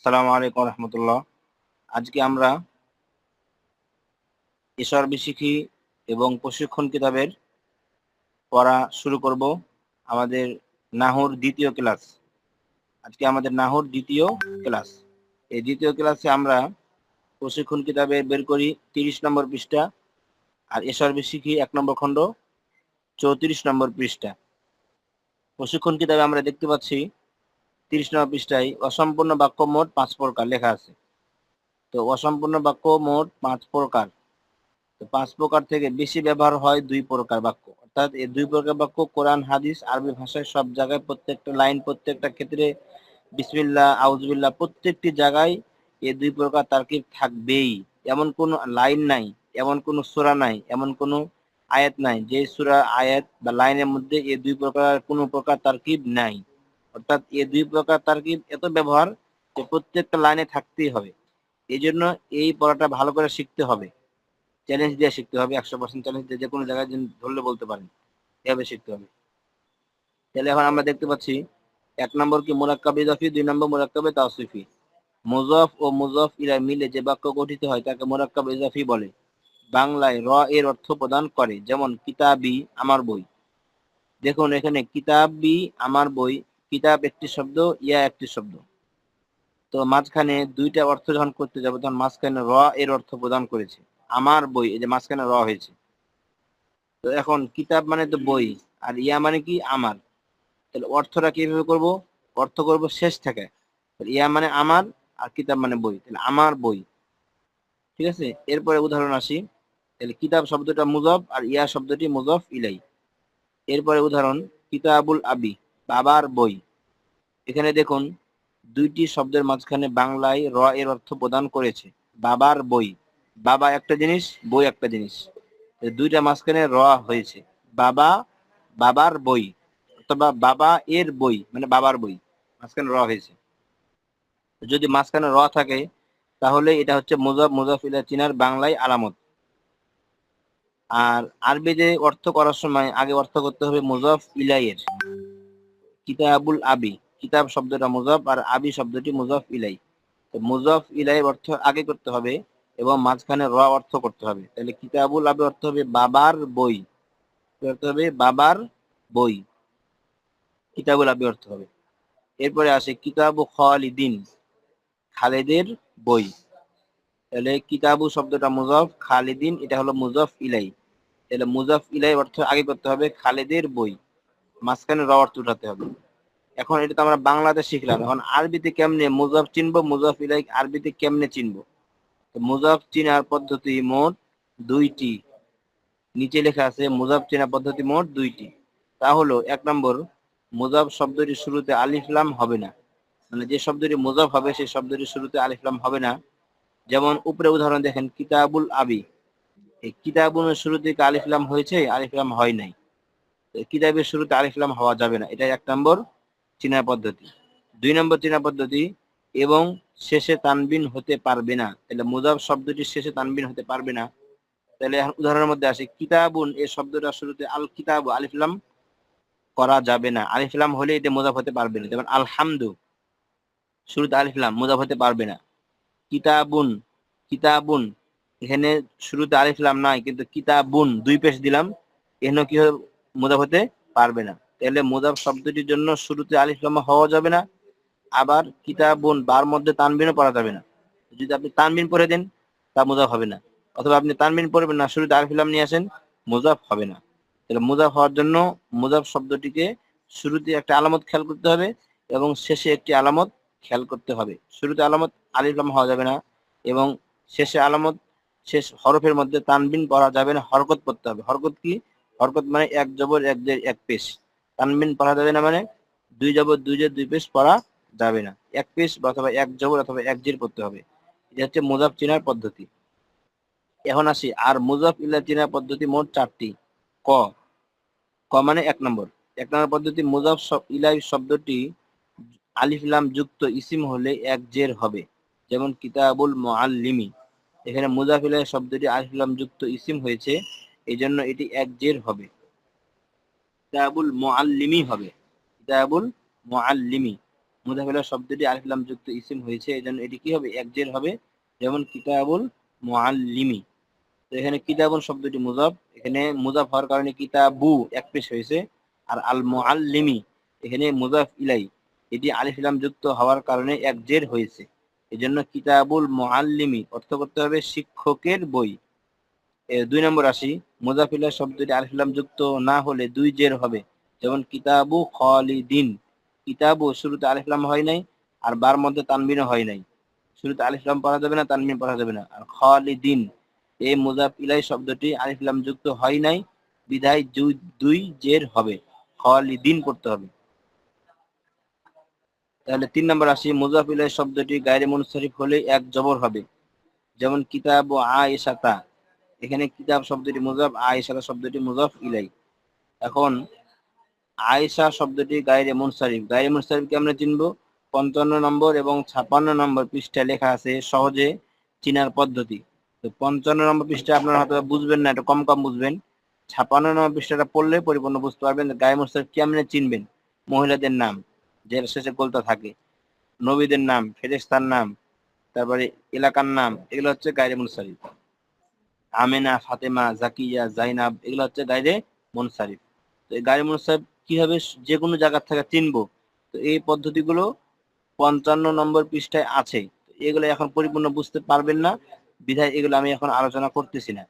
আসসালামু আলাইকুম রহমতুল্লাহ। আজকে আমরা এসআরবি শিখি এবং প্রশিক্ষণ কিতাবের পড়া শুরু করব। আমাদের নাহুর দ্বিতীয় ক্লাস। আজকে আমাদের নাহুর দ্বিতীয় ক্লাস। এই দ্বিতীয় ক্লাসে আমরা প্রশিক্ষণ কিতাবে বের করি 30 নম্বর পৃষ্ঠা, আর এসআরবি শিখি 1 নম্বর খণ্ড 34 নম্বর পৃষ্ঠা। প্রশিক্ষণ কিতাবে আমরা দেখতে পাচ্ছি 30 নম্বর পৃষ্ঠায় অসম্পূর্ণ বাক্য মোট 5 প্রকার লেখা আছে। তো অসম্পূর্ণ বাক্য মোট 5 প্রকার। 5 প্রকার থেকে বেশি ব্যবহার হয় 2 প্রকার বাক্য। অর্থাৎ এই 2 প্রকার বাক্য কোরআন, হাদিস, আরবি ভাষায় সব জায়গায় প্রত্যেকটা লাইন, প্রত্যেকটা ক্ষেত্রে বিসমিল্লাহ, আউযুবিল্লাহ প্রত্যেকটি জায়গায় এই 2 প্রকার তারকিব থাকবেই। এমন কোনো লাইন নাই, এমন কোনো সূরা নাই, এমন কোনো আয়াত নাই যে সূরা, আয়াত বা লাইনের মধ্যে এই 2 প্রকার কোনো প্রকার তারকিব নাই। অর্থাৎ এই 2 প্রকার তারকিব এত ব্যবহার যে প্রত্যেকটা লাইনে থাকতেই হবে। এজন্য এই পড়াটা ভালো করে শিখতে হবে। চ্যালেঞ্জ দিয়ে শিখতে হবে, 100% চ্যালেঞ্জ দিয়ে যে কোনো জায়গায় ধরলে বলতে পারেন, এভাবে শিখতে হবে। তাহলে এখন আমরা দেখতে পাচ্ছি 1 নম্বর কি মুরাক্কাব ইজাফি, 2 নম্বর মুরাক্কাবে তাওসিফি। মুজাফ ও মুজাফ ইলাইহি মিলে যে বাক্য গঠিত হয় তাকে মুরাক্কাব ইজাফি বলে। বাংলায় র এর অর্থ প্রদান করে, যেমন কিতাবি আমার বই। দেখুন এখানে কিতাবি আমার বই, কিতাব একটি শব্দ, ইয়া একটি শব্দ। তো মাঝখানে দুইটা অর্থ যখন করতে যাবে তখন মাঝখানে র এর অর্থ প্রদান করেছে। আমার বই, এই যে মাঝখানে র হয়েছে। তো এখন কিতাব মানে তো বই, আর ইয়া মানে কি আমার। তাহলে অর্থটা কিভাবে করব? অর্থ করব শেষ থেকে। ইয়া মানে আমার, আর কিতাব মানে বই, তাহলে আমার বই। ঠিক আছে, এরপরে উদাহরণ আসি। তাহলে কিতাব শব্দটা মুজাফ আর ইয়া শব্দটি মুজাফ ইলাই। এরপরে উদাহরণ, কিতাবুল আবি বাবার বই। এখানে দেখুন দুইটি শব্দের মাঝখানে বাংলায় র এর অর্থ প্রদান করেছে। বাবার বই, বাবা একটা জিনিস, বই একটা জিনিস, দুইটা মাঝখানে র হয়েছে। বাবা, বাবার বই, অথবা বাবা এর বই মানে বাবার বই, মাঝখানে র হয়েছে। যদি মাঝখানে র থাকে তাহলে এটা হচ্ছে মুজাফ, মুজাফ ইলাইহি চিনার বাংলায় আলামত। আর আরবিতে অর্থ করার সময় আগে অর্থ করতে হবে মুজাফ ইলাইহির। কিতাবুল আবি, কিতাব শব্দটা মুজাফ আর আবি শব্দটি মুজাফ ইলাই। তো মুজাফ ইলাইহির অর্থ আগে করতে হবে এবং মাঝখানে র অর্থ করতে হবে। তাহলে কিতাবুল আবি অর্থ হবে বাবার বই, অর্থ হবে বাবার বই, কিতাবুল আবি অর্থ হবে। এরপরে আসে কিতাবু খালিদিন, খালেদের বই। তাহলে কিতাবু শব্দটা মুজাফ, খালিদিন এটা হলো মুজাফ ইলাই। তাহলে মুজাফ ইলাই অর্থ আগে করতে হবে, খালেদের বই, মাঝখানে র অর্থ উঠাতে হবে। এখন এটা তো আমরা বাংলাতে শিখলাম, এখন আরবিতে কেমনে মুজাফ চিনবো, মুজাফ ইলাই আরবিতে কেমনে চিনবো? তো মুজাফ চিনার পদ্ধতি মোট 2টি। নিচে লেখা আছে মুজাফ চেনা পদ্ধতি মোট 2টি। তা হলো 1 নম্বর, মুজাফ শব্দটির শুরুতে আলিফ লাম হবে না। মানে যে শব্দটি মুজাফ হবে সেই শব্দটির শুরুতে আলিফ লাম হবে না। যেমন উপরে উদাহরণ দেখেন, কিতাবুল আবি, এই কিতাবুনের শুরুতে কি আলিফ লাম হয়েছে? আলিফ লাম হয় নাই। কিতাবের শুরুতে আলিফ লাম হওয়া যাবে না। এটা 1 নম্বর চেনা পদ্ধতি। 2 নম্বর চেনা পদ্ধতি, এবং শেষে তানবিন হতে পারবে না। তাহলে মুজাফ শব্দটির শেষে তানবিন হতে পারবে না। তাহলে এখন উদাহরণের মধ্যে আসে, কিতাবুন এই শব্দটা শুরুতে আল কিতাব আলিফ লাম করা যাবে না। আলিফ লাম হলে এটা মুজাফ হতে পারবে না। যেমন আলহামদু শুরুতে আলিফ লাম, মুজাফ হতে পারবে না। কিতাবুন, কিতাবুন এখানে শুরুতে আলিফ লাম নাই, কিন্তু কিতাবুন 2 পেশ দিলাম, এখানে কি হবে? মুজাফ হতে পারবে না। তাহলে মুজাফ শব্দটির জন্য শুরুতে আলিফ লাম হওয়া যাবে না, আবার কিতাবুন বার মধ্যে তানবিনও পড়া যাবে না। যদি আপনি তানবিন পড়ে দেন তা মুজাফ হবে না, অথবা আপনি তানবিন পড়বেন না, শুরুতে আলিফ লাম নিয়ে আসেন, মুজাফ হবে না। তাহলে মুজাফ হওয়ার জন্য মুজাফ শব্দটিকে শুরুতে একটা আলামত খেয়াল করতে হবে এবং শেষে একটি আলামত খেয়াল করতে হবে। শুরুতে আলামত আলিফ লাম হওয়া যাবে না, এবং শেষে আলামত, শেষ হরফের মধ্যে তানবিন পড়া যাবে না, হরকত পড়তে হবে। হরকত কি? হরকত মানে 1 জবর 1 জের 1 পেশ। তানবিন পড়া যাবে না মানে 2 জবর 2 জের 2 পেশ পড়া যাবে না। 1 পেশ অথবা 1 জবর অথবা 1 জের পড়তে হবে। এটা হচ্ছে মুজাফ চিনার পদ্ধতি। এখন আসি, আর মুজাফ ইলাইহি চিনার পদ্ধতি মোট 4টি। ক, ক মানে 1 নম্বর। 1 নম্বর পদ্ধতি, মুজাফ ইলাইহি শব্দটি আলিফ লাম যুক্ত ইসিম হলে 1 জের হবে। যেমন কিতাবুল মুআল্লিমি, এখানে মুজাফ ইলাইহি শব্দটি আলিফ লাম যুক্ত ইসিম হয়েছে, এজন্য এটি 1 জের হবে। কিতাবুল মুআল্লিমি হবে, কিতাবুল মুআল্লিমি। মুজাফ ইলাইহি শব্দটি আলিফ লাম যুক্ত ইসিম হয়েছে, এজন্য এটি কি হবে, একজের হবে। যেমন কিতাবুল মুআল্লিমি। তো এখানে কিতাবুন শব্দটি মুজাফ, এখানে মুজাফ হওয়ার কারণে কিতাবু এক পেশ হয়েছে। আর আল মুআল্লিমি এখানে মুজাফ ইলাই, এটি আলিফ লাম যুক্ত হওয়ার কারণে এক জের হয়েছে, এজন্য কিতাবুল মুআল্লিমি অর্থ করতে হবে শিক্ষকের বই। 2 নম্বর আসি, মুজাফ ইলাই শব্দটি আলিফ লাম যুক্ত না হলে দুই জের হবে। যেমন কিতাবু খালিদিন, কিতাবু শুরুতে আলিফ লাম হয় নাই, আর বার মধ্যে তানবিনও হয় নাই, শুরুতে আলিফ লাম পড়া যাবে না, তানবিন পড়া যাবে না। আর খালিদিন এই মুজাফ ইলাই শব্দটি আলিফ লাম যুক্ত হয় নাই, বিধায় দুই জের হবে, খালিদিন করতে হবে। তাহলে 3 নম্বর আসি, মুজাফ ইলাই শব্দটি গায়রে মুনসারিফ হলে এক জবর হবে। যেমন কিতাব ও আয়েশাতা, এখানে কিতাব শব্দটি মুজাফ, আয়েশাতা শব্দটি মুজাফ ইলাই। এখন আয়েশা শব্দটি গায়রে মুনসারিফ, গায়রে মুনসারিফকে আমরা চিনবো 55 নম্বর এবং 56 নম্বর পৃষ্ঠায় লেখা আছে সহজে চিনার পদ্ধতি। তো 55 নম্বর পৃষ্ঠা আপনারা হয়তো বুঝবেন না, এটা কম কম বুঝবেন। 56 নম্বর পৃষ্ঠাটা পড়লে পরিপূর্ণ বুঝতে পারবেন গায়ে মুনসারিফ কেমনে চিনবেন। মহিলাদের নাম যে শেষে গোলতা থাকে, নবীদের নাম, ফেরেশতার নাম, তারপরে এলাকার নাম, এগুলো হচ্ছে গায়রে মুনসারিফ। আমেনা, ফাতেমা, জাকিয়া, জাইনাব, এগুলো হচ্ছে গায়রে মুনসারিফ। তো এই গায়রে মুনসারিফ কিভাবে যে কোনো জায়গা থেকে চিনবো, তো এই পদ্ধতিগুলো 55 নম্বর পৃষ্ঠায় আছে। এগুলো এখন পরিপূর্ণ বুঝতে পারবেন না, বিধায় এগুলো আমি এখন আলোচনা করতেছি না।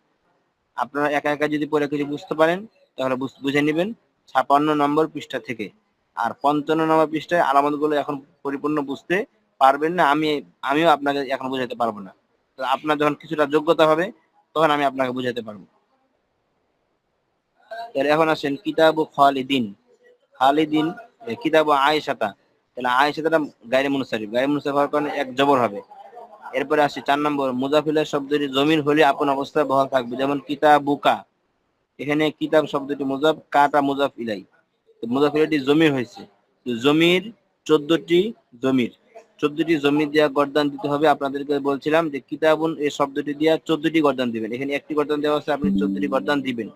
আপনারা একা একা যদি পড়ে কিছু বুঝতে পারেন তাহলে বুঝে নেবেন 56 নম্বর পৃষ্ঠা থেকে। আর 55 নম্বর পৃষ্ঠায় আলামতগুলো এখন পরিপূর্ণ বুঝতে পারবেন না, আমিও আপনাকে এখন বুঝাতে পারবো না। তো আপনার যখন কিছুটা যোগ্যতা হবে তখন আমি আপনাকে বুঝাতে পারবো। এখন আসেন কিতাবু খালিদিন, খালিদিন কিতাবু আয়েশাতা, তাহলে আয়েশাতা গায়রে মুনসারিফ, গায়রে মুনসারিফ হওয়ার কারণে এক জবর হবে। এরপরে আসি 4 নম্বর, মুজাফ ইলাই শব্দটি জমির হলে আপন অবস্থায় বহাল থাকবে। যেমন কিতাবুকা, এখানে কিতাব শব্দটি মুজাফ, কাটা মুজাফ ইলাই, তো মুজাফ ইলাইটি জমির হয়েছে। তো জমির 14টি জমির, 14টি জমির দিয়া গর্দান দিতে হবে। আপনাদেরকে বলছিলাম যে কিতাবুন এই শব্দটি দিয়া 14টি গর্দান দিবেন, এখানে একটি গর্দান দেওয়া আছে, আপনি 14টি গর্দান দিবেন।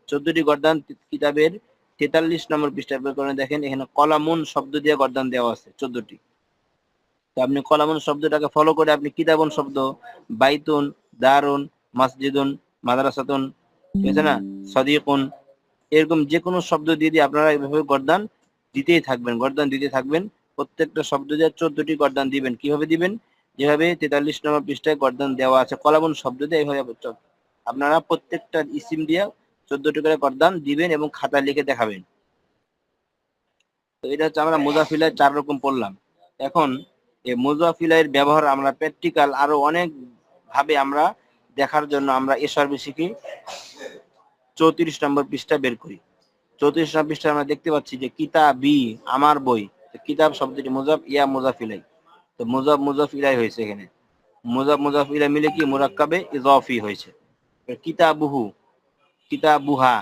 14টি গর্দান কিতাবের 43 নম্বর পৃষ্ঠায় বের করে দেখেন, এখানে কলামুন শব্দ দিয়ে গর্দান দেওয়া আছে 14টি। তো আপনি কলামুন শব্দটাকে ফলো করে আপনি কিতাবুন শব্দ, বাইতুন, দারুন, মসজিদুন, মাদ্রাসাতুন, ঠিক আছে না, সদিকুন, এরকম যে কোনো শব্দ দিয়ে আপনারা এইভাবে গর্দান দিতেই থাকবেন, গর্দান দিতে থাকবেন। প্রত্যেকটা শব্দ দিয়ে 14টি গর্দান দিবেন। কিভাবে দিবেন, যেভাবে 43 নম্বর পৃষ্ঠায় গর্দান দেওয়া আছে কলামুন শব্দ দিয়ে, এইভাবে আপনারা প্রত্যেকটা ইসিম দিয়ে 14টি করে গর্দান দিবেন এবং খাতায় লিখে দেখাবেন। তো এটা হচ্ছে আমরা মুজাফিলায় 4 রকম পড়লাম। এখন এই মুজাফিলাইয়ের ব্যবহার আমরা প্র্যাকটিক্যাল আরো অনেক ভাবে আমরা দেখার জন্য আমরা এসআরবি শিখি 34 নম্বর পৃষ্ঠা বের করি। 34 নম্বর পৃষ্ঠায় আমরা দেখতে পাচ্ছি যে কিতাবি আমার বই, কিতাব শব্দটি মুজাফ, ইয়া মুজাফ ইলাই, তো মুজাফ মুজাফ ইলাই হয়েছে, এখানে মুজাফ মুজাফ ইলাই মিলে কি মুরাক্কাবে ইজাফি হয়েছে। কিতাবুহু, কিতাবুহা,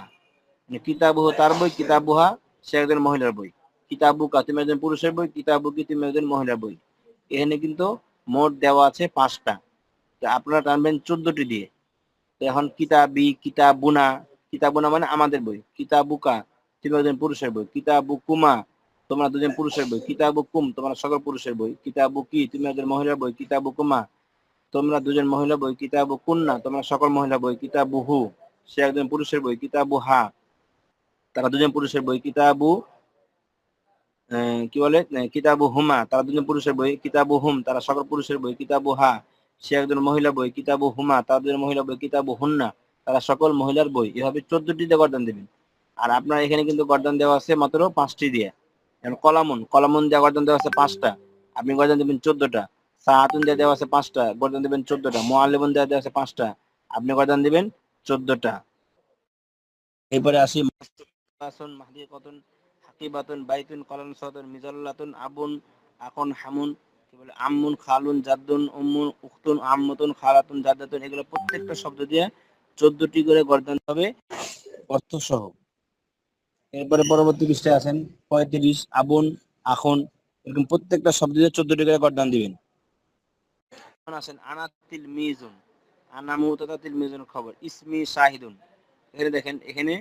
মানে কিতাবুহু তার বই, কিতাবুহা সে একজন মহিলার বই, কিতাবুকা তুমি একজন পুরুষের বই, কিতাবুকি তুমি একজন মহিলার বই। এখানে কিন্তু মোট দেওয়া আছে 5টা, আপনারা টানবেন 14টি দিয়ে। এখন কিতাবি, কিতাবুনা, কিতাবুনা মানে আমাদের বই, কিতাবুকা তুমি একজন পুরুষের বই, কিতাবুকুমা তোমরা দুজন পুরুষের বই, কিতাবুকুম তোমরা সকল পুরুষের বই, কিতাবুকি তুমি একজন মহিলার বই, কিতাবুকুমা তোমরা দুজন মহিলা বই, কিতাবুকুন্না তোমরা সকল মহিলা বই, কিতাবুহু সে একজন পুরুষের বই, কিতাবুহা তারা দুজন পুরুষের বই, কিতাবু কি বলে কিতাবু হুমা তারা দুজন পুরুষের বই, কিতাবু হুম তারা সকল পুরুষের বই, কিতাবু হা সে একজন মহিলা বই, কিতাবু হুমা তারা দুজন মহিলা বই, কিতাবু হুন্না তারা সকল মহিলার বই। এভাবে 14টিতে গর্দান দিবেন। আর আপনার এখানে কিন্তু গর্দান দেওয়া আছে মাত্র 5টি দিয়ে। কলামুন, কলামুন দিয়ে গর্দান দেওয়া আছে 5টা, আপনি গর্দান দিবেন 14টা। সাআতুন দিয়ে দেওয়া আছে 5টা, গর্দান দিবেন 14টা। মুআল্লিমুন দিয়ে দেওয়া আছে 5টা, আপনি গর্দান দিবেন 14টা। এরপরে আসি মাহদিকাতুন, হাকিবাতুন, বাইতুন, কলানসাতুন, মিজাল্লাতুন, আবুন, আখন, হামুন, কি বলে আম্মুন, খালুন, জাদ্দুন, উম্মুন, উখতুন, আম্মতুন, খালাতুন, জাদ্দাতুন, এগুলো প্রত্যেকটা শব্দ দিয়ে 14টি করে গর্দান হবে অর্থ সহ। এরপরে পরবর্তী পৃষ্ঠায় আছেন 35, আবুন, আখন, এরকম প্রত্যেকটা শব্দ দিয়ে 14টি করে গর্দান দিবেন। এখন আসেন আনাতিল মিজুন, আনামু তাতাতিল মিজুন খবর, ইসমি শাহিদুন, এখানে দেখেন এখানে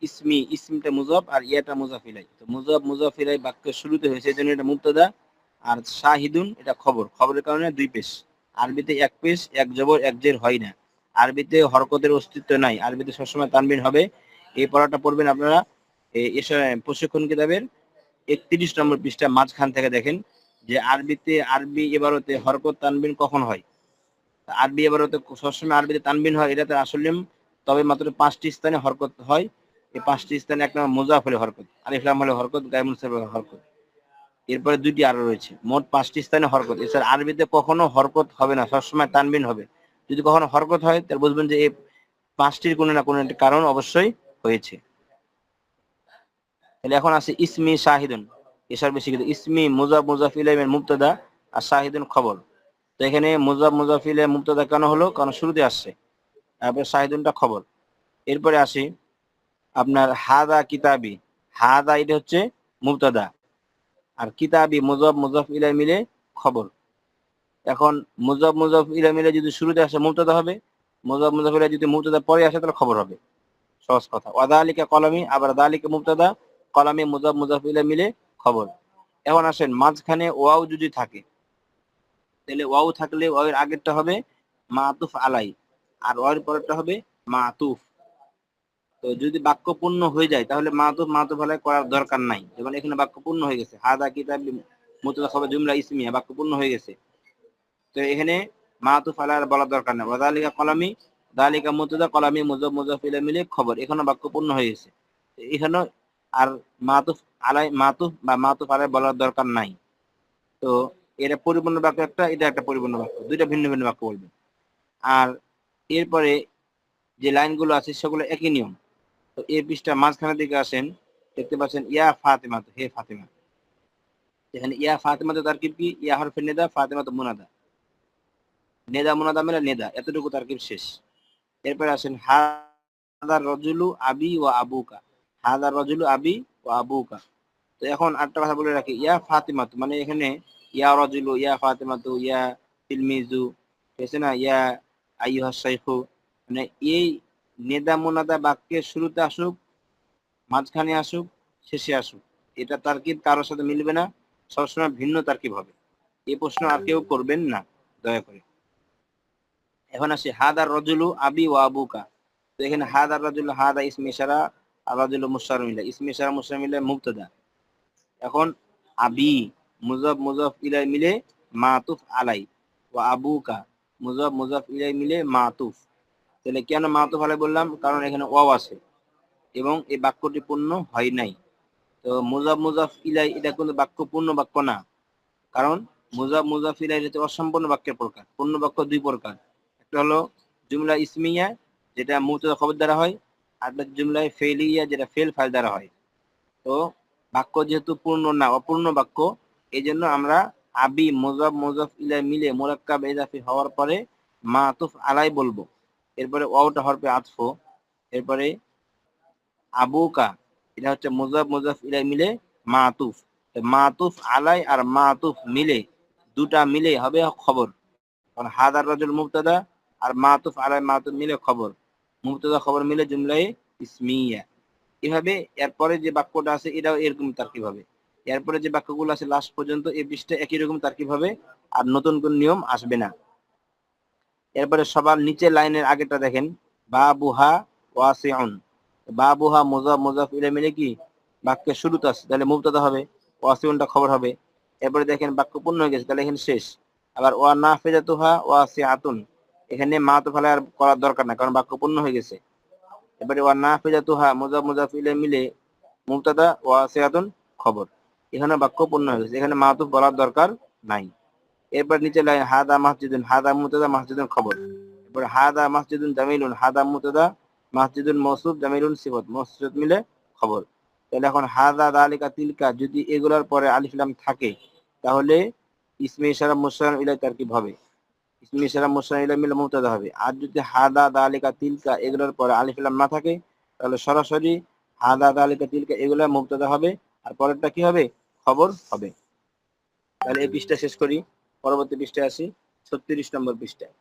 ইসমি, ইসমটা মুজাফ আর ইয়াটা মুজাফ ইলাই। তো মুজাফ মুজাফ ইলাই বাক্যের শুরুতে হয়েছে, এজন্য এটা মুবতাদা, আর শাহিদুন এটা খবর, খবরের কারণে দুই পেশ। আরবিতে এক পেশ, এক জবর এক জের হয় না। আরবিতে হরকতের অস্তিত্ব নাই, আরবিতে সবসময় তানবিন হবে। এই পড়াটা পড়বেন আপনারা প্রশিক্ষণ কিতাবের 31 নম্বর পৃষ্ঠা মাঝখান থেকে দেখেন যে আরবি ইবারতে হরকত তানবিন কখন হয়। আরবি ইবারতে সবসময় আরবিতে তানবিন হয়, এটাতে আসলে তবে মাত্র 5টি স্থানে হরকত হয়। এই 5টি স্থানে এক নম্বর মুজাফ হলে হরকত, আলিফ লাম হলে হরকত, গায়ে মুনসাব হলে হরকত। এরপরে দুইটি আরো রয়েছে, মোট 5টি স্থানে হরকত। এছাড়া আরবিতে কখনো হরকত হবে না, সবসময় তানবিন হবে। যদি কখনো হরকত হয় তাহলে বুঝবেন যে এই 5টির কোনো না কোনো একটি কারণ অবশ্যই হয়েছে। তাহলে এখন আছে ইসমি শাহিদুন, এসার বেশি কিন্তু ইসমি মুজাফ মুজাফ ইলাইহির মুবতাদা আর শাহিদুন খবর। তো এখানে মুজাফ মুজাফ ইলাইহি মুবতাদা কেন হলো, কারণ শুরুতে আসছে, তারপরে শাহিদুনটা খবর। এরপরে আসি আপনার হাদা কিতাবি, হাদা এটা হচ্ছে মুবতাদা, আর কিতাবি মুজাফ মুজাফ ইলাইহি মিলে খবর। এখন মুজাফ মুজাফ ইলাইহি মিলে যদি শুরুতে আসে মুবতাদা হবে, মুজাফ মুজাফ ইলাইহি যদি মুবতাদা পরে আসে তাহলে খবর হবে, সহজ কথা। ওয়াদালিকা কলামি, আবার দালিকা মুবতাদা, কলামি মুজাফ মুজাফ ইলাইহি মিলে খবর। এখন আসেন মাঝখানে ওয়াও যদি থাকে, তাহলে ওয়াও থাকলে ওয়াও এর আগেরটা হবে মাতুফ আলাই, আর ওয়াও পরেরটা হবে মাতুফ। তো যদি বাক্য পূর্ণ হয়ে যায় তাহলে মাতুফ মাতুফ আলাই করার দরকার নাই। যেমন এখানে বাক্য পূর্ণ হয়ে গেছে, হাদা কিতাবি মুবতাদা খবর জুমলা ইসমিয়া, বাক্য পূর্ণ হয়ে গেছে। তো এখানে মাতুফ আলাই আর বলার দরকার নেই। ওয়াদালিকা কলামি, দালিকা মুবতাদা, কলামি মুজাফ মুজাফ ইলাইহি মিলে খবর, এখানে বাক্য পূর্ণ হয়ে গেছে। এখানে আর মাতুফ আলাই, মাতুফ বা মাতুফ আলাই বলার দরকার নাই। তো এটা পরিপূর্ণ বাক্য একটা, এটা একটা পরিপূর্ণ বাক্য, দুইটা ভিন্ন ভিন্ন বাক্য বলবে। আর এরপরে যে লাইনগুলো আছে সেগুলো একই নিয়ম। তো এই পৃষ্ঠা মাঝখানের দিকে আসেন, দেখতে পাচ্ছেন ইয়া ফাতেমা, হে ফাতেমা। এখানে ইয়া ফাতেমা তো তারকিব কি, ইয়া হরফে নেদা, ফাতেমা তো মুনাদা, নেদা মুনাদা মিলে নেদা, এতটুকু তারকিব শেষ। এরপরে আসেন হাদার রজুলু আবি ওয়া আবুকা, হাদার রজুলু আবি ওয়া আবুকা। তো এখন আরেকটা কথা বলে রাখি, ইয়া ফাতেমা মানে এখানে ইয়া রজুলু, ইয়া ফাতেমা, ইয়া তিলমিজু, ঠিক না, ইয়া আইয়ুহা শাইখু, মানে এই নেদা মুনাদা বাক্যের শুরুতে আসুক, মাঝখানে আসুক, শেষে আসুক, এটা তারকিব কারোর সাথে মিলবে না, সবসময় ভিন্ন তারকিব হবে। এই প্রশ্ন আর কেউ করবেন না দয়া করে। এখন আসি হাদার রজুলু আবি ওয়া আবুকা। তো এখানে হাদার রজুলু, হাদা ইসমে ইশারা, আর রজুলু মুশার মিলা, ইসমে ইশারা মুশার মিলা মুবতাদা। এখন আবি মুজাফ মুজাফ ইলাইহি মিলে মাতুফ আলাই, ওয়া আবুকা মুজাফ মুজাফ ইলাইহি মিলে মাতুফ। তাহলে কেন মাতুফ আলাই বললাম, কারণ এখানে ওয়াও আছে এবং এই বাক্যটি পূর্ণ হয় নাই। তো মুজাফ মুজাফ ইলাইহি এটা কিন্তু বাক্য পূর্ণ বাক্য না, কারণ মুজাফ মুজাফ ইলাইহি হচ্ছে অসম্পূর্ণ বাক্যের প্রকার। পূর্ণ বাক্য দুই প্রকার, একটা হলো জুমলা ইসমিয়া যেটা মুবতাদা খবর দ্বারা হয়, আর একটা জুমলা ফেলিয়া যেটা ফেল ফাইল দ্বারা হয়। তো বাক্য যেহেতু পূর্ণ না, অপূর্ণ বাক্য, এই জন্য আমরা আবি মুজাফ মুজাফ ইলাইহি মিলে মুরাক্কাব ইজাফি হওয়ার পরে মাতুফ আলাই বলবো। এরপরে ওয়াওটা হরফে আতফ, এরপরে আবুকা এটা হচ্ছে মুজাফ মুজাফ ইলাইহি মিলে মাতুফ। মাতুফ আলাই আর মাতুফ মিলে দুটা মিলে হবে খবর, কারণ হাদার রাজুল মুবতাদা আর মাতুফ আলাই মাতুফ মিলে খবর, মুবতাদা খবর মিলে জুমলাই ইসমিয়া। এভাবে এরপরে যে বাক্যটা আছে এটাও এরকম তারকিব হবে। এরপরে যে বাক্যগুলো আছে লাস্ট পর্যন্ত এই পৃষ্ঠে একই রকম তারকিব হবে, আর নতুন কোন নিয়ম আসবে না। এরপরে সবার নিচে লাইনের আগেটা দেখেন, বাবুহা ওয়াসিউন, বাবুহা মুজাফ মুজাফ ইলাইহি মিলে কি বাক্যের শুরুতে আছে, তাহলে মুবতাদা হবে, ওয়াসিউনটা খবর হবে। এরপরে দেখেন বাক্য পূর্ণ হয়ে গেছে, তাহলে এখানে শেষ। আবার ওয়া নাফিজাতুহা ওয়াসিআতুন, এখানে মাতুফ আলাই আর করার দরকার না, কারণ বাক্য পূর্ণ হয়ে গেছে। এবারে ওয়া নাফিজাতুহা মুজাফ মুজাফ ইলাইহি মিলে মুবতাদা ওয়াসিআতুন খবর, এখানে বাক্য পূর্ণ হয়ে গেছে, এখানে মাতুফ বলার দরকার নাই। এরপর নিচে লাইন হাদা মাসজিদুন, হাদা মুবতাদা মাসজিদুন খবর। এরপর হাদা মাসজিদুন জামিলুন, হাদা মুবতাদা মাসজিদুন মওসুফ জামিলুন সিফাত, মসজিদ মিলে খবর। তাহলে এখন হাদা দালিকা তিলকা যদি এগুলোর পরে আলিফ লাম থাকে তাহলে ইসমে ইশারা মুশার ইলাইহি তারকিব হবে, ইসমে ইশারা মুশার ইলাইহি মিলে মুবতাদা হবে। আর যদি হাদা দালিকা তিলকা এগুলোর পরে আলিফ লাম না থাকে তাহলে সরাসরি হাদা দালিকা তিলকা এগুলা মুবতাদা হবে, আর পরেরটা কি হবে, খবর হবে। তাহলে এই পৃষ্ঠা শেষ করি, পরবর্তী পৃষ্ঠায় আসি, 36 নম্বর পৃষ্ঠায়।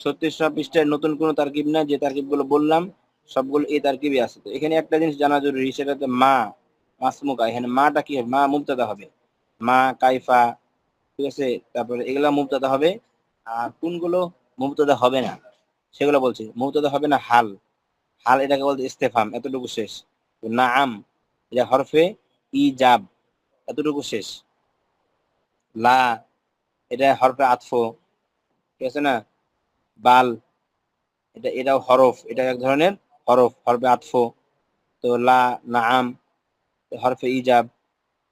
36 নম্বর পৃষ্ঠায় নতুন কোনো তারকিব না, যে তারকিবগুলো বললাম সবগুলো এই তারকিবই আছে। তো এখানে একটা জিনিস জানা জরুরি, সেটা হচ্ছে মা মাসমুকা। এখানে মাটা কি হবে, মা মুবতাদা হবে, মা কাইফা ঠিক আছে। তারপরে এগুলা মুবতাদা হবে। আর কোনগুলো মুবতাদা হবে না সেগুলো বলছি। মুবতাদা হবে না হাল, হাল এটাকে বলতে ইস্তেফাম, এতটুকু শেষ। নাআম এটা হরফে ইজাব, এতটুকু শেষ। লা এটা হরফে আতফ, ঠিক আছে না। বাল এটাও হরফ, এটা এক ধরনের হরফ, হরফে আতফ। তো লা, নাআম হরফে ইজাব।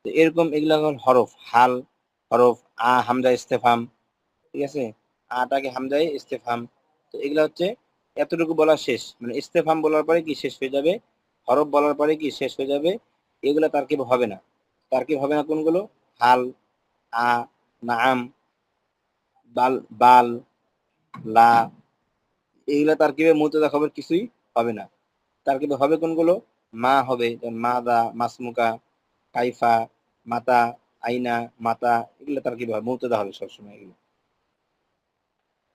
তো এরকম এগুলা হল হরফ। হাল হরফ, হামজা ইস্তেফাম, ঠিক আছে। আটাকে হামজায় ইস্তেফাম। তো এগুলা হচ্ছে এতটুকু বলা শেষ, মানে ইস্তেফাম বলার পরে কি শেষ হয়ে যাবে, হরফ বলার পরে কি শেষ হয়ে যাবে। এগুলা তারকিব হবে না। তারকিব হবে না কোনগুলো? হাল, নাআম, বাল, বাল, লা, এগুলা তারকিবে মুবতাদা খবর কিছুই হবে না। তারকিবে হবে কোনগুলো? মা হবে, মাদা, মাসমুকা, কাইফা, মাতা, আইনা, মাতা, এগুলো তারকিবে হবে, মুবতাদা হবে সবসময় এগুলো।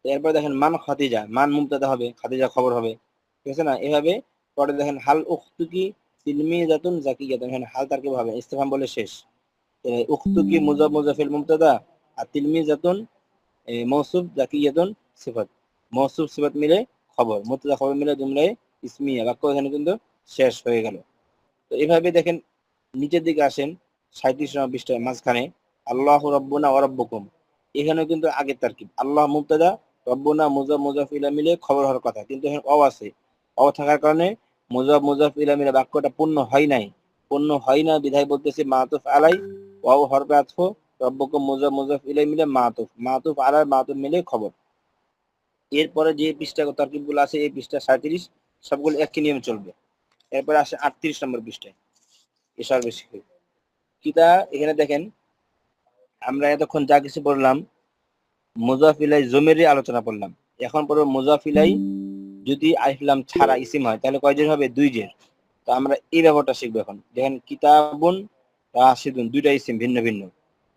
এরপর দেখেন মান খাদিজা, মান মুবতাদা হবে, খাদিজা খবর হবে, ঠিক আছে না। এভাবে পরে দেখেন হাল উখতুকি তিলমিজাতুন জাকিয়াতুন, এখানে হাল তারকিব হবে, ইস্তেফহাম বলে শেষ। উখতুকি মুজাফ মুজাফিল মুবতাদা, আর তিলমিজাতুন মৌসুফ জাকিয়াতুন সিফাত, মৌসুফ সিফাত মিলে খবর, মুবতাদা খবর মিলে জুমলায়ে ইসমিয়া, বাক্য এখানে কিন্তু শেষ হয়ে গেল। তো এভাবে দেখেন নিচের দিকে আসেন 37 নম্বর পৃষ্ঠায় মাঝখানে আল্লাহু রাব্বুনা ওয়া রাব্বুকুম, এখানে কিন্তু আগের তারকিব আল্লাহ মুবতাদা, রব্বুনা মুজাফ মুজাফ ইলা মিলে খবর হওয়ার কথা, কিন্তু এখানে অ আছে। অ থাকার কারণে মুজাফ মুজাফ ইলা মিলে বাক্যটা পূর্ণ হয় নাই। পূর্ণ হয় না বিধায় বলতেছে মাতুফ আলাই, ওয়াও হরফে আতফ, রব্বুকুম মুজাফ মুজাফ ইলা মিলে মাতুফ, মাতুফ আলাই মাতুফ মিলে খবর। এরপরে যে পৃষ্ঠা তারকিবগুলো আছে এই পৃষ্ঠা 37 সবগুলো একই নিয়মে চলবে। এরপরে আসে 38 নম্বর পৃষ্ঠায় এসব বেশি কিতা। এখানে দেখেন আমরা এতক্ষণ যা কিছু বললাম মুজাফ ইলাই জমিরই আলোচনা করলাম। এখন পরে মুজাফ ইলাই যদি আলিফ লাম ছাড়া ইসিম হয় তাহলে কয় জের হবে? 2 জের। তো আমরা এই ব্যাপারটা শিখবো এখন। দেখেন কিতাবুন রাশিদুন, দুইটা ইসিম ভিন্ন ভিন্ন।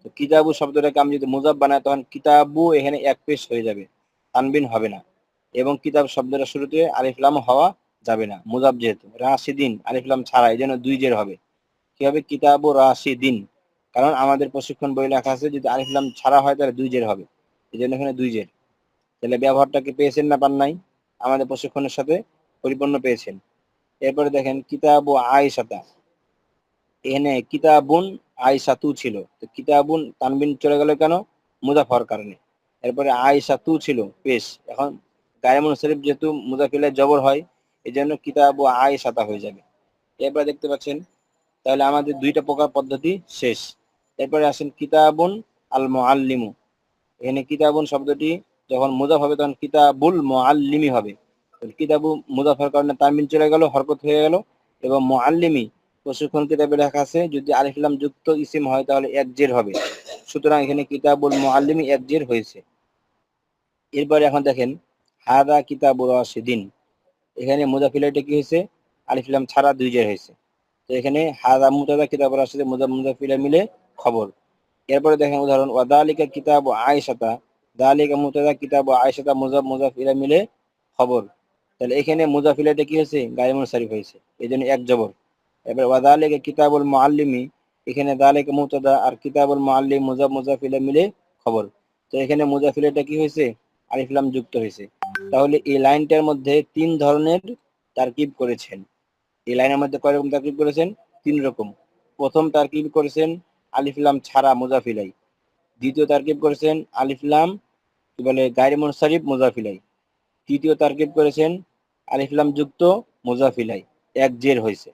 তো কিতাবু শব্দটাকে আমি যদি মুজাফ বানাই তখন কিতাবু এখানে এক পেশ হয়ে যাবে, তানবিন হবে না। এবং কিতাব শব্দটা শুরুতে আলিফ লাম হওয়া যাবে না, মুজাফ যেহেতু। রাশিদিন আলিফ লাম ছাড়া, এই জন্য 2 জের হবে। কি হবে? কিতাবু রাশিদিন, কারণ আমাদের প্রশিক্ষণ বই লেখা আছে যদি আলিফ লাম ছাড়া হয় তাহলে 2 জের হবে, এই জন্য এখানে 2 জের। তাহলে ব্যবহারটাকে পেয়েছেন না পান নাই? আমাদের প্রশিক্ষণের সাথে পরিপূর্ণ পেয়েছেন। এরপরে দেখেন কিতাবু আয়েশাতা, এখানে কিতাবুন আয়েশাতু ছিল, তো কিতাবুন তানবিন চলে গেল কেন? মুজাফ হওয়ার কারণে। এরপরে আয়েশাতু ছিল পেশ, এখন গায়ে মুনসারিফ যেহেতু মুজাফ ইলাইহি জবর হয় এই জন্য কিতাবু আয়েশাতা হয়ে যাবে। এরপরে দেখতে পাচ্ছেন তাহলে আমাদের 2টা প্রকার পদ্ধতি শেষ। এরপরে আসেন কিতাবুন আল মুআল্লিমু, এখানে কিতাবুন শব্দটি যখন মুজাফ হবে তখন কিতাবুল মুআল্লিমি হবে। কিতাবু মুজাফ হওয়ার কারণে তানবিন চলে গেল, হরকত হয়ে গেল। এবং মুআল্লিমি প্রশিক্ষণ কিতাবে লেখা আছে যদি আলিফ লাম যুক্ত ইসিম হয় তাহলে এক জের হবে, সুতরাং এখানে কিতাবুল মুআল্লিমি এক জের হয়েছে। এরপরে এখন দেখেন হাদা কিতাবুর রাশিদিন, এখানে মুজাফ ইলাইহিটা কি হয়েছে? আলিফ লাম ছাড়া 2 জের হয়েছে। তো এখানে হাদা মুবতাদা কিতাবুর রাশিদিন মুজাফ মুজাফ ইলাইহি মিলে খবর। এরপরে দেখেন উদাহরণ ওয়াদালিকা কিতাবু আয়েশাতা, দালিকা মুবতাদা কিতাবু আয়েশাতা মুজাফ মুজাফ ইলাইহি মিলে খবর। তাহলে এখানে মুজাফ ইলাইহিটা কি হয়েছে? গায়ে মুনসারিফ হয়েছে, এইজন্য এক জবর। এবার ওয়াদালিকা কিতাবুল মুআল্লিমি, এখানে দালিকা মুবতাদা আর কিতাবুল মুআল্লিম মুজাফ মুজাফ ইলাইহি মিলে খবর। তো এখানে মুজাফ ইলাইহিটা কি হয়েছে? আলিফ লাম যুক্ত হয়েছে। তাহলে এই লাইনটার মধ্যে 3 ধরনের তারকিব করেছেন। এই লাইনের মধ্যে কয় রকম তারকিব করেছেন? 3 রকম। প্রথম তারকিব করেছেন আলিফ লাম ছাড়া মুজাফ ইলাইহি, দ্বিতীয় তারকিব করেছেন আলিফ লাম কি বলে গায়রে মুনসারিফ মুজাফ ইলাইহি, তৃতীয় তারকিব করেছেন আলিফ লাম যুক্ত মুজাফ ইলাইহি, এক জের হয়েছে।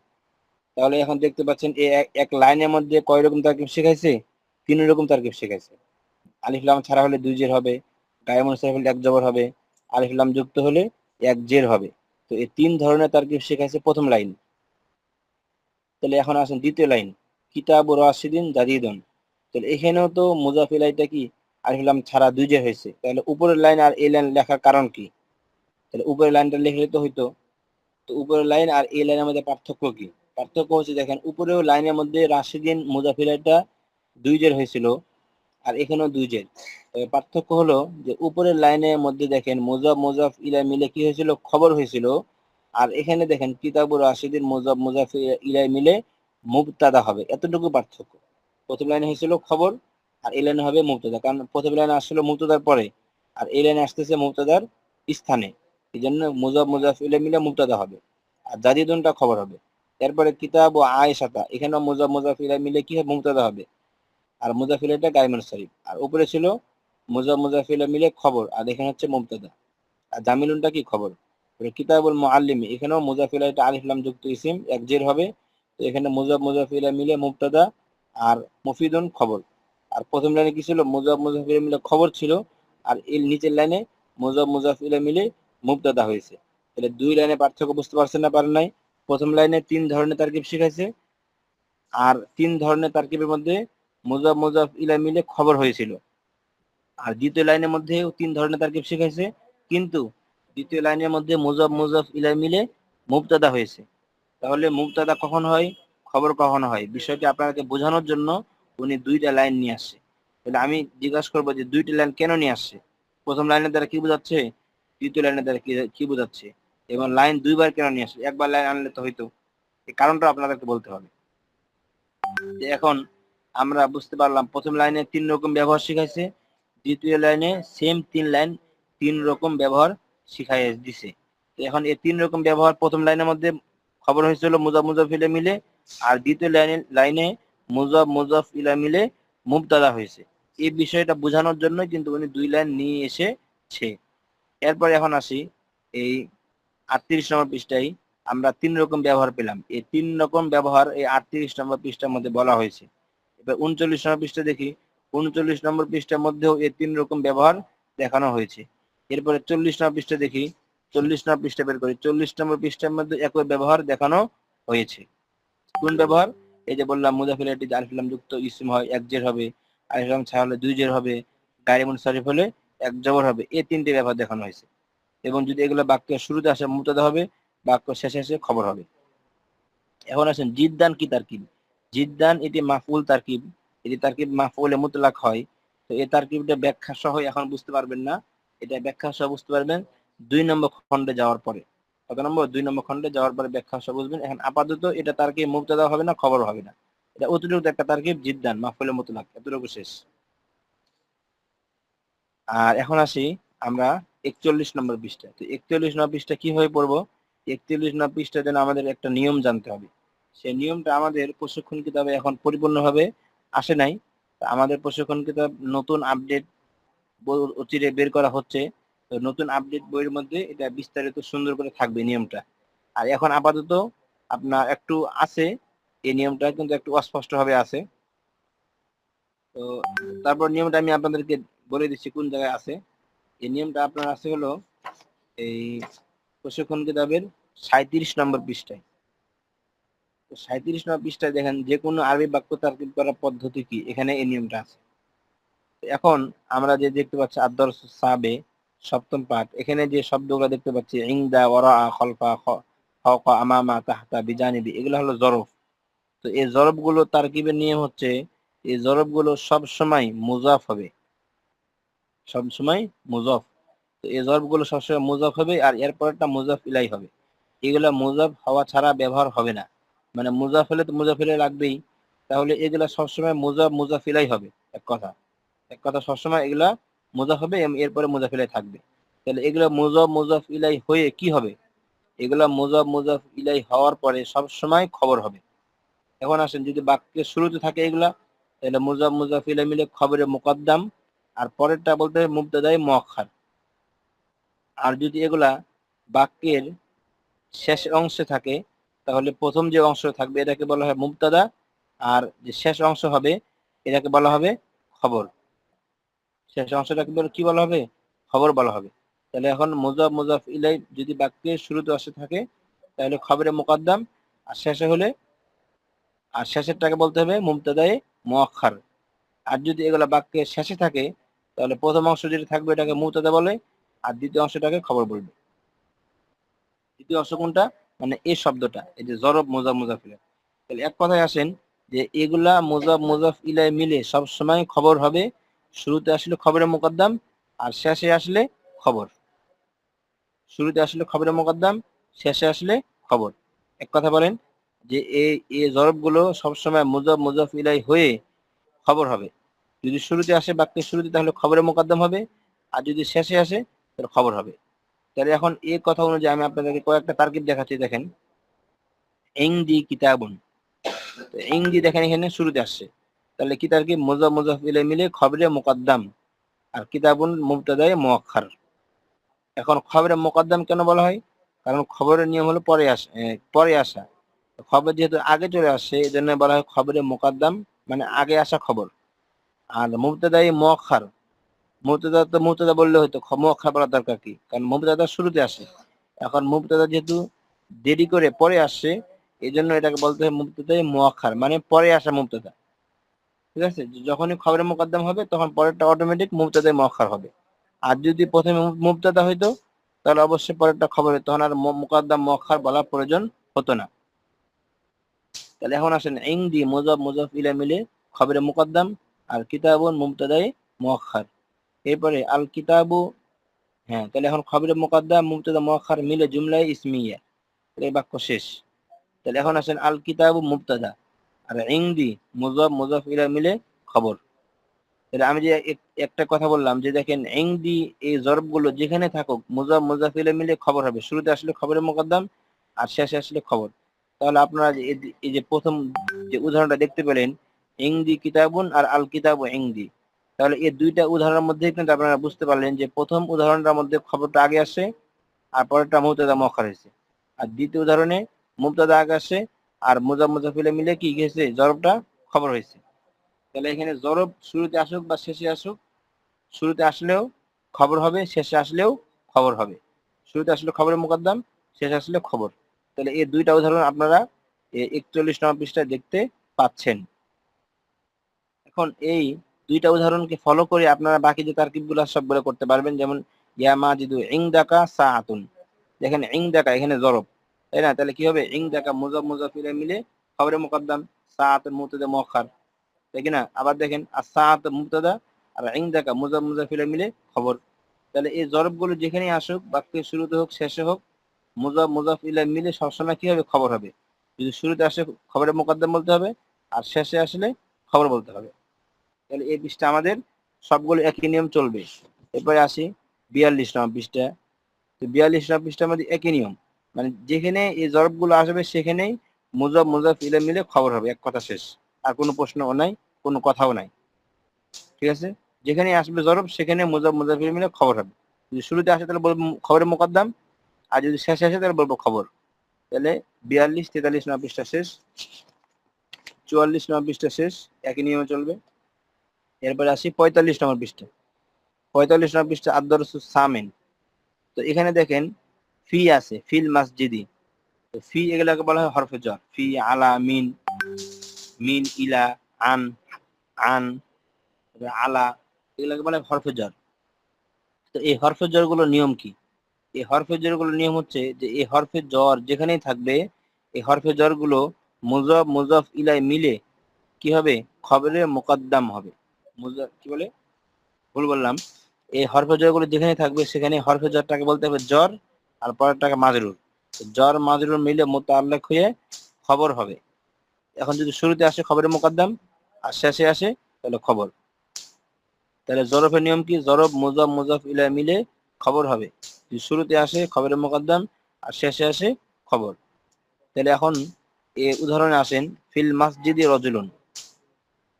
তাহলে এখন দেখতে পাচ্ছেন এই এক লাইনের মধ্যে কয় রকম তারকিব শেখাইছে? 3 রকম তারকিব শেখাইছে। আলিফ লাম ছাড়া হলে 2 জের হবে, গায়ে মুনসারিফ হলে এক জবর হবে, আলিফ লাম যুক্ত হলে এক জের হবে। তো এই 3 ধরনের তারকিব শেখাইছে প্রথম লাইন। তাহলে এখন আসেন দ্বিতীয় লাইন কিতাবু রাশিদিন জাদিদুন, তাহলে এখানেও তো মুজাফ ইলাইহিটা কি আলিফ লাম ছাড়া 2 জের হয়েছে। তাহলে উপরের লাইন আর এই লাইন লেখার কারণ কি? তাহলে উপরের লাইনটা লিখলে তো হইতো। তো উপরের লাইন আর এই লাইনের মধ্যে পার্থক্য কি? পার্থক্য হচ্ছে দেখেন উপরেও লাইনের মধ্যে রাশিদিন মুজাফ ইলাইহিটা 2 জের হয়েছিল আর এখানেও 2 জের। তবে পার্থক্য হলো যে উপরের লাইনের মধ্যে দেখেন মুজাফ মুজাফ ইলাইহি মিলে কি হয়েছিল? খবর হয়েছিল। আর এখানে দেখেন কিতাবুর রাশিদিন মুজাফ মুজাফ ইলাইহি মিলে মুবতাদা হবে, এতটুকু পার্থক্য। প্রথম লাইনে হয়েছিল খবর আর এই লাইনে হবে মুবতাদা, কারণ প্রথম লাইনে আসছিল মুবতাদার পরে, আর এই লাইনে আসতেছে মুবতাদার স্থানে, এই জন্য মুজাফ মুজাফ ইলাইহি মিলে মুবতাদা হবে, আর জাদিদুনটা খবর হবে। এরপরে কিতাব ও আয়েশাতা, এখানেও মুজাফ মুজাফ ইলাইহি মিলে কি হবে, মুবতাদা হবে, আর মুজাফ ইলাইহিটা গায়রে মুনসারিফ। আর উপরে ছিল মুজাফ মুজাফ ইলাইহি মিলে খবর, আর এখানে হচ্ছে মুবতাদা। আর জামিলুনটা কি খবর। কিতাবুল মুআল্লিমি, এখানেও মুজাফ ইলাইহিটা আলিফ লাম যুক্ত ইসিম এক জের হবে, তো এখানে মুজাফ মুজাফ ইলাইহি মিলে মুবতাদা, আর মুফিদুন খবর। আর প্রথম লাইনে কি ছিল, মুজাফ মুজাফ ইলাইহি মিলে খবর ছিল, আর এর নিচের লাইনে মুজাফ মুজাফ ইলাইহি মিলে মুবতাদা হয়েছে। তাহলে দুই লাইনে পার্থক্য বুঝতে পারছেন না, পারেন নাই? প্রথম লাইনে তিন ধরনের তারকিব শিখাইছে, আর তিন ধরনের তারকিবের মধ্যে মুজাফ মুজাফ ইলাইহি মিলে খবর হয়েছিল। আর দ্বিতীয় লাইনের মধ্যেও তিন ধরনের তারকিব শিখাইছে, কিন্তু দ্বিতীয় লাইনের মধ্যে মুজাফ মুজাফ ইলাইহি মিলে মুবতাদা হয়েছে। তাহলে মুবতাদা কখন হয়, খবর কখন হয়, বিষয়টি আপনাকে বোঝানোর জন্য উনি দুইটা লাইন নিয়ে আসছে। তাহলে আমি জিজ্ঞাসা করবো যে দুইটা লাইন কেন নিয়ে আসছে, প্রথম লাইনের দ্বারা কি বোঝাচ্ছে, দ্বিতীয় লাইনের দ্বারা কি বোঝাচ্ছে, এবং লাইন দুইবার কেন নিয়ে আসছে, একবার লাইন আনলে তো হইতো। এই কারণটা আপনাদেরকে বলতে হবে। এখন আমরা বুঝতে পারলাম প্রথম লাইনে তিন রকম ব্যবহার শিখাইছে, দ্বিতীয় লাইনে সেম তিন লাইন তিন রকম ব্যবহার শিখাই দিছে। এখন এই তিন রকম ব্যবহার প্রথম লাইনের মধ্যে খবর হয়েছিল মুজাফ মুজাফ ইলাইহি মিলে, আর দ্বিতীয় লাইনে মুজাফ মুজাফ ইলাইহি মিলে মুবতাদা হয়েছে। এই বিষয়টা বোঝানোর জন্য কিন্তু উনি দুই লাইন নিয়ে এসেছে। এরপর এখন আসি এই 38 নম্বর পৃষ্ঠায় আমরা তিন রকম ব্যবহার পেলাম। এই তিন রকম ব্যবহার এই 38 নম্বর পৃষ্ঠার মধ্যে বলা হয়েছে। এবার 39 নম্বর পৃষ্ঠা দেখি, 39 নম্বর পৃষ্ঠার মধ্যেও এই তিন রকম ব্যবহার দেখানো হয়েছে। এরপরে 40 নম্বর পৃষ্ঠা দেখি, 40 নম্বর পৃষ্ঠা বের করি, 40 নম্বর পৃষ্ঠার মধ্যে একই ব্যবহার দেখানো হয়েছে। কোন ব্যবহার, এই যে বললাম মুজাফ ইলাইহি আলিফ লাম যুক্ত ইসম হয় এক জের হবে, আলিফ লাম ছাড়া হলে দুই জের হবে, গায়রে মুনসারিফ হলে এক জবর হবে, এই তিনটি ব্যবহার দেখানো হয়েছে। এবং যদি এগুলো বাক্যের শুরুতে আসে মুবতাদা হবে, বাক্য শেষে এসে খবর হবে। এখন আসেন জিদ্দান কি তারকিব। জিদ্দান এটি মাফউল তারকিব, এটি তারকিব মাফউলে মুতলাক হয়। তো এই তারকিবটা ব্যাখ্যা সহ এখন বুঝতে পারবেন না, এটা ব্যাখ্যা সহ বুঝতে পারবেন 2 নম্বর খণ্ডে যাওয়ার পরে। কত নম্বর, 2 নম্বর খণ্ডে যাওয়ার পরে ব্যাখ্যা সহ বুঝবেন। এখন আপাতত এটা তারকিব মুবতাদা হবে না, খবর হবে না, এটা অতিরিক্ত একটা তারকিব জিদ্দান মাফউলে মুতলাক, এতটুকু শেষ। আর এখন আসি আমরা 41 নম্বর পৃষ্ঠা। তো 41 নম্বর পৃষ্ঠা কিভাবে পড়বো, 41 নম্বর পৃষ্ঠার জন্য আমাদের একটা নিয়ম জানতে হবে। সেই নিয়মটা আমাদের প্রশিক্ষণ কিতাবে এখন পরিপূর্ণভাবে আসে নাই। আমাদের প্রশিক্ষণ কিতাব নতুন আপডেট অচিরে বের করা হচ্ছে। তো নতুন আপডেট বইয়ের মধ্যে এটা বিস্তারিত সুন্দর করে থাকবে নিয়মটা। আর এখন আপাতত আপনার একটু আছে, এই নিয়মটা কিন্তু একটু অস্পষ্ট ভাবে আছে। তো তারপর নিয়মটা আমি আপনাদেরকে বলে দিচ্ছি কোন জায়গায় আছে। এই নিয়মটা আপনার আছে হলো এই প্রশিক্ষণ কিতাবের 37 নম্বর পৃষ্ঠায়। তো 37 নম্বর পৃষ্ঠায় দেখেন যে কোনো আরবি বাক্য তারকিব করার পদ্ধতি কি, এখানে এই নিয়মটা আছে। এখন আমরা যে দেখতে পাচ্ছি আদ-দরস সাবে সপ্তম পাঠ, এখানে যে শব্দগুলো দেখতে পাচ্ছি ইনদা, ওয়ারা, খলফা, ফাওকা, আমামা, তাহতা, বিজানিবি, এগুলো হলো জরফ। তো এই জরফগুলো তারকিবের নিয়ম হচ্ছে এই জরফগুলো সব সময় মুজাফ হবে, সব সময় মুজাফ। তো এই জরফগুলো সবসময় মুজাফ হবে, আর এর পরেরটা মুজাফ ইলাইহি হবে। এগুলা মুজাফ হওয়া ছাড়া ব্যবহার হবে না, মানে মুজাফ হলে তো মুজাফ ইলাইহি লাগবেই, তাহলে এগুলা সবসময় মুজাফ মুজাফ ইলাইহি হবে। এক কথা সবসময় এগুলা মুজাফ হবে, এরপরে মুজাফ ইলাইহি থাকবে। তাহলে এগুলা মুজাফ মুজাফ ইলাইহি হয়ে কি হবে, এগুলা মুজাফ মুজাফ ইলাইহি হওয়ার পরে সবসময় খবর হবে। এখন আসেন যদি বাক্যের শুরুতে থাকে এগুলা, তাহলে মুজাফ মুজাফ ইলাইহি মিলে খবরে মুকদ্দাম, আর পরেরটা বলতে হবে মুবতাদায়ে মুআক্খার। আর যদি এগুলা বাক্যের শেষ অংশে থাকে, তাহলে প্রথম যে অংশ থাকবে এটাকে বলা হয় মুবতাদা, আর যে শেষ অংশ হবে এটাকে বলা হবে খবর। শেষ অংশটাকে কি বলা হবে, খবর বলা হবে। তাহলে এখন মুজাফ মুজাফ ইলাইহি যদি বাক্যের শুরুতে আসে থাকে তাহলে খবরে মুকদ্দাম, আর শেষে হলে, আর শেষেরটাকে বলতে হবে মুবতাদায়ে মুআক্খার। আর যদি এগুলা বাক্যের শেষে থাকে তাহলে প্রথম অংশ যেটা থাকবে এটাকে মুবতাদা বলে, আর দ্বিতীয় অংশটাকে খবর বলবে। দ্বিতীয় অংশ কোনটা, মানে এই শব্দটা, এই যে জরব মুজাফ মুজাফ ইলাইহি। তাহলে এক কথায় আসেন যে এগুলা মুজাফ মুজাফ ইলাইহি মিলে সব সময় খবর হবে, শুরুতে আসলে খবরে মুকদ্দাম, আর শেষে আসলে খবর। শুরুতে আসলে খবরে মুকদ্দাম, শেষে আসলে খবর। এক কথা বলেন যে এই জরবগুলো সব সময় মুজাফ মুজাফ ইলাইহি হয়ে খবর হবে, যদি শুরুতে আসে বাক্যের শুরুতে তাহলে খবরে মোকদ্দম হবে, আর যদি শেষে আসে তাহলে খবর হবে। তাহলে এখন এই কথা অনুযায়ী আমি আপনাদেরকে কয়েকটা তারকিব দেখাচ্ছি। দেখেন, ইংদি কিতাবুন, তো ইংদি দেখেন এখানে শুরুতে আসছে, তাহলে কি তারকিব? মুজাফ মুজাফ ইলাইহি মিলে খবরে মোকদ্দম, আর কিতাবুন মুবতাদায়ে মুআক্খার। এখন খবরে মোকদ্দম কেন বলা হয়? কারণ খবরের নিয়ম হলো পরে আসা। খবর যেহেতু আগে চলে আসছে এই জন্য বলা হয় খবরে মোকদ্দম, মানে আগে আসা খবর। আর মুবতাদায়ে মুআক্খার, মুবতাদা তো মুবতাদা বললে হয়তো, মুআক্খার বলার দরকার কি? কারণ মুবতাদা শুরুতে আসে। এখন মুবতাদা যেহেতু দেরি করে পরে আসছে এই জন্য এটাকে বলতে হয় মুবতাদায়ে মুআক্খার, মানে পরে আসা মুবতাদা। ঠিক আছে, যখনই খবরে মোকদ্দম হবে তখন পরেরটা অটোমেটিক মুবতাদায়ে মুআক্খার হবে। আর যদি প্রথমে মুবতাদা হইতো তাহলে অবশ্যই পরেরটা খবর হতো, তখন আর মুকদ্দম মুআক্খার বলার প্রয়োজন হতো না। তাহলে এখন আসেন, ইংদি মুজাফ মুজাফ ইলাইহি মিলে খবরে মুকদ্দম, আর কিতাবুন মুবতাদায়ে মুআক্খার। এরপরে আল কিতাবু, হ্যাঁ, তাহলে এখন খবরে মুকদ্দম মুবতাদা মুআক্খার মিলে জুমলায়ে ইসমিয়া, এই বাক্য শেষ। তাহলে এখন আসেন, আল কিতাবু মুবতাদা আর ইংদি মুজাফ মুজাফ ইলাইহি মিলে খবর। তাহলে আমি যে একটা কথা বললাম যে দেখেন, ইংদি এই জরবগুলো যেখানে থাকুক মুজাফ মুজাফ ইলাইহি মিলে খবর হবে, শুরুতে আসলে খবরে মুকদ্দম আর শেষে আসলে খবর। তাহলে আপনারা এই যে প্রথম যে উদাহরণটা দেখতে পেলেন, ইংদি কিতাবুন আর আল কিতাবু ইংদি, তাহলে এই দুইটা উদাহরণের মধ্যে কিন্তু আপনারা বুঝতে পারলেন যে প্রথম উদাহরণটার মধ্যে খবরটা আগে আসে আর পরেরটা মুবতাদা মুআক্খার হয়েছে, আর দ্বিতীয় উদাহরণে মুবতাদা আগে আসে আর মুজাফ মুজাফ ইলাইহি মিলে কি গেছে, জরবটা খবর হয়েছে। তাহলে এখানে জরব শুরুতে আসুক বা শেষে আসুক, শুরুতে আসলেও খবর হবে, শেষে আসলেও খবর হবে। শুরুতে আসলে খবরের মুকদ্দম, শেষে আসলে খবর। তাহলে এই দুইটা উদাহরণ আপনারা 41 নম্বর পৃষ্ঠায় দেখতে পাচ্ছেন। এখন এই দুইটা উদাহরণকে ফলো করে আপনারা বাকি যে তারকিবগুলো সবগুলো করতে পারবেন। যেমন ইয়া মাজিদু ইনদাকা সাআতুন, দেখেন ইনদাকা এখানে জরব, তাই না? তাহলে কি হবে? ইনদাকা মুজাফ মুজাফ ইলাইহি মিলে খবরে মুকদ্দম, সাআতুন মুবতাদা মুআক্খার, তাই কি না? আবার দেখেন as-সাআত মুবতাদা আর ইনদাকা মুজাফ মুজাফ ইলাইহি মিলে খবর। তাহলে এই জরবগুলো যেখানেই আসুক, বাক্যের শুরুতে হোক শেষে হোক, মুজাফ মুজাফ ইলাইহি মিলে সবসময় কি হবে? খবর হবে। যদি শুরুতে আসে খবরে মুকদ্দম বলতে হবে, আর শেষে আসলে খবর বলতে হবে। তাহলে এই পৃষ্ঠা আমাদের সবগুলো একই নিয়ম চলবে। এরপরে আসি 42 নম্বর পৃষ্ঠা। তো 42 নম্বর পৃষ্ঠার মধ্যে একই নিয়ম, মানে যেখানে এই জরবগুলো আসবে সেখানেই মুজাফ মুজাফ ইলাইহি মিলে খবর হবে, এক কথা শেষ। আর কোনো প্রশ্নও নাই, কোনো কথাও নাই। ঠিক আছে, যেখানে আসবে জরব সেখানে মুজাফ মুজাফ ইলাইহি মিলে খবর হবে। যদি শুরুতে আসে তাহলে বলবো খবরে মুকদ্দম, আর যদি শেষে আসে তাহলে বলবো খবর। তাহলে 42 43 নম্বর পৃষ্ঠা শেষ, 44 নম্বর পৃষ্ঠা শেষ, একই নিয়মে চলবে। এরপরে আসি 45 নম্বর পৃষ্ঠা। 45 নম্বর পৃষ্ঠা আদ-দরসুস সামিন। তো এখানে দেখেন ফি আছে, ফিল মাসজিদি। তো ফি এগুলাকে বলা হয় হরফে জ্বর। ফি, আলা, মিন, মিন, ইলা, আন, আন, আলা, এগুলাকে বলা হয় হরফে জ্বর। তো এই হরফে জ্বর গুলোর নিয়ম কি? এই হরফে জ্বর গুলোর নিয়ম হচ্ছে যে এই হরফে জ্বর যেখানেই থাকবে এই হরফে জ্বর গুলো মুজাফ মুজাফ ইলাই মিলে কি হবে? খবরে মুকদ্দম হবে। কি বলে, ভুল বললাম। এই হরফে জ্বর গুলো যেখানে থাকবে সেখানে হরফে জ্বরটাকে বলতে হবে জ্বর, আর পরেরটাকে মাজরুর। জ্বর মাজরুর মিলে মুতাআল্লিক হয়ে খবর হবে। এখন যদি শুরুতে আসে খবরে মুকদ্দম আর শেষে আসে তাহলে খবর। তাহলে জরফের নিয়ম কি? জরব মুজাফ মুজাফ ইলাইহি মিলে খবর হবে, যদি শুরুতে আসে খবরে মুকদ্দম আর শেষে আসে খবর। তাহলে এখন এই উদাহরণে আসেন, ফিল মাসজিদি রজুলুন।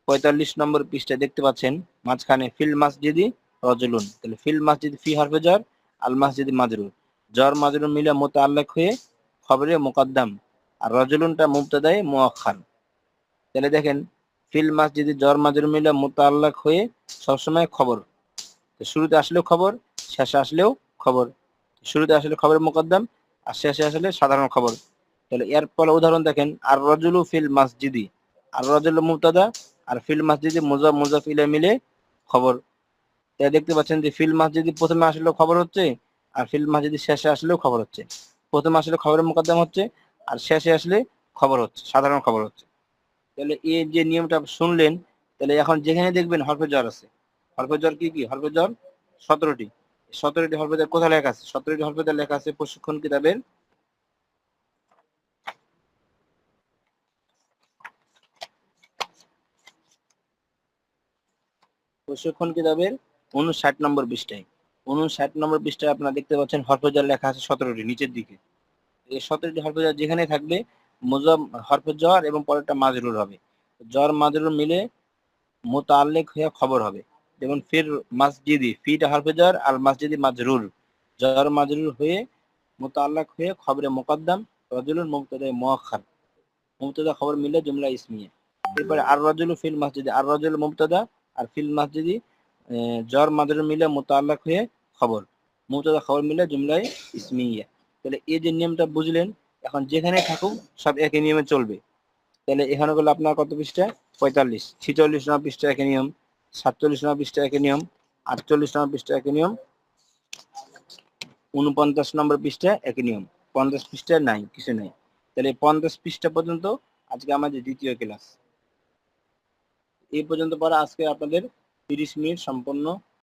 45 নম্বর পৃষ্ঠায় দেখতে পাচ্ছেন মাঝখানে ফিল মাসজিদি রজুলুন। তাহলে ফিল মাসজিদ, ফি হরফে জ্বর, আল মাসজিদি মাজরুর। জ্বর মাজরুর মিলে মুতাআল্লিক হয়ে খবরে মুকদ্দম, আর রজুলুনটা মুবতাদায়ে মুআক্খার। তাহলে দেখেন ফিল মাসজিদি জ্বর মাজরুর মিলে মুতাআল্লিক হয়ে সবসময় খবর। শুরুতে আসলেও খবর, শেষে আসলেও খবর। শুরুতে আসলে খবরের মুকদ্দম আর শেষে আসলে সাধারণ খবর। তাহলে এর পরে উদাহরণ দেখেন, আর রজুলু ফিল মাসজিদি, আর রজুলু মুবতাদা আর ফিল মাসজিদি মুজাফ মুজাফ ইলাইহি মিলে খবর। তাই দেখতে পাচ্ছেন যে ফিল মাসজিদি প্রথমে আসলেও খবর হচ্ছে, আর ফিল মাসজিদি শেষে আসলেও খবর হচ্ছে। প্রথমে আসলে খবরের মুকদ্দম হচ্ছে, আর শেষে আসলে খবর হচ্ছে, সাধারণ খবর হচ্ছে। তাহলে এই যে নিয়মটা শুনলেন, তাহলে এখন যেখানে দেখবেন হরফে জ্বর আছে, হরফে জ্বর কি কি? হরফে জ্বর 17টি। 17টি হরফে জ্বর কোথায় লেখা আছে? 17টি হরফে জ্বর লেখা আছে প্রশিক্ষণ কিতাবের প্রশিক্ষণ কিতাবের 59 নম্বর পৃষ্ঠায়। 59 নম্বর পৃষ্ঠায় আপনারা দেখতে পাচ্ছেন হরফে jar লেখা আছে 17টি নিচের দিকে। এই 17টি হরফে jar যেখানে থাকবে মুজাফ হরফে jar এবং পরেরটা মাজরুর হবে। jar মাজরুর মিলে মুতাআল্লিক হয়ে খবর হবে। যেমন ফির মসজিদি, ফিটা হরফে jar আর মসজিদি মাজরুর। jar মাজরুর হয়ে মুতাআল্লিক হয়ে খবরে মুকদ্দম, রাজুলুন মুবতাদা মুআখখার। মুবতাদা খবর মিলে জুমলা ইসমিয়া। এরপরে আর রাজুলু ফিল মসজিদে, আর রাজুলু মুবতাদা আর ফিল মসজিদি jar মাজরুর মিলে মুতাআল্লিক হয়ে খবর। মুবতাদা খবর মিলে জুমলায় ইসমিয়া। তাহলে এই যে নিয়মটা বুঝলেন, এখন যেখানে থাকুক সব একই নিয়মে চলবে। তাহলে এখানে গেলে আপনার কত পৃষ্ঠা? 45। 46 নম্বর পৃষ্ঠা একই নিয়ম, 47 নম্বর পৃষ্ঠা একই নিয়ম, 48 নম্বর পৃষ্ঠা একই নিয়ম, 49 নম্বর পৃষ্ঠা একই নিয়ম। 50 পৃষ্ঠা নাই, কিছু নাই। তাহলে 50 পৃষ্ঠা পর্যন্ত আজকে আমাদের দ্বিতীয় ক্লাস। এই পর্যন্ত পড়া আজকে আপনাদের 30 মিনিট সম্পন্ন